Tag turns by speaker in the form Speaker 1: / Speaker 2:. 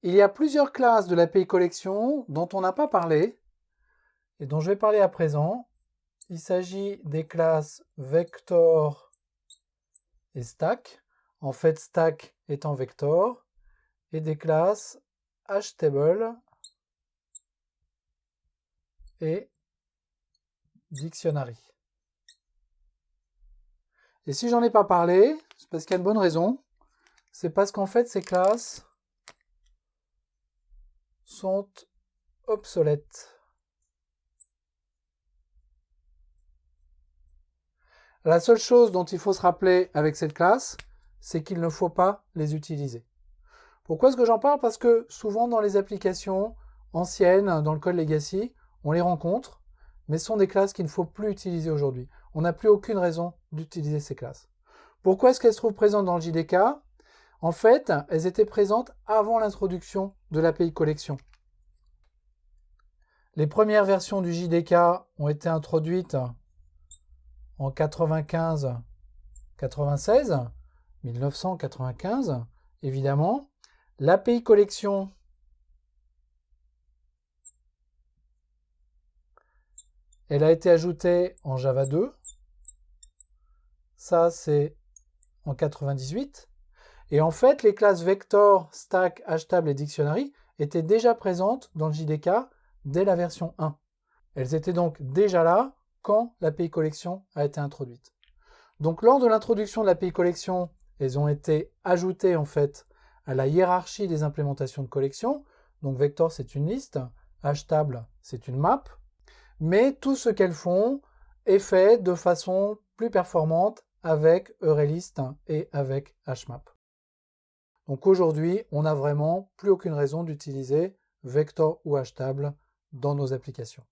Speaker 1: Il y a plusieurs classes de l'API Collection dont on n'a pas parlé et dont je vais parler à présent. Il s'agit des classes Vector et Stack, en fait Stack étant Vector, et des classes HTable et Dictionary. Et si j'en ai pas parlé, c'est parce qu'il y a une bonne raison. C'est parce qu'en fait ces classes sont obsolètes. La seule chose dont il faut se rappeler avec cette classe, c'est qu'il ne faut pas les utiliser. Pourquoi est-ce que j'en parle? Parce que souvent dans les applications anciennes, dans le code legacy, on les rencontre, mais ce sont des classes qu'il ne faut plus utiliser aujourd'hui. On n'a plus aucune raison d'utiliser ces classes. Pourquoi est-ce qu'elles se trouvent présentes dans le JDK? En fait, elles étaient présentes avant l'introduction de l'API Collection. Les premières versions du JDK ont été introduites en 95-96, 1995, évidemment. L'API Collection elle a été ajoutée en Java 2. Ça, c'est en 98. Et en fait, les classes Vector, Stack, HTable et Dictionary étaient déjà présentes dans le JDK dès la version 1. Elles étaient donc déjà là quand l'API Collection a été introduite. Donc lors de l'introduction de l'API Collection, elles ont été ajoutées en fait à la hiérarchie des implémentations de collection. Donc Vector, c'est une liste, HTable, c'est une map, mais tout ce qu'elles font est fait de façon plus performante avec EureList et avec HMap. Donc aujourd'hui, on n'a vraiment plus aucune raison d'utiliser Vector ou HTable dans nos applications.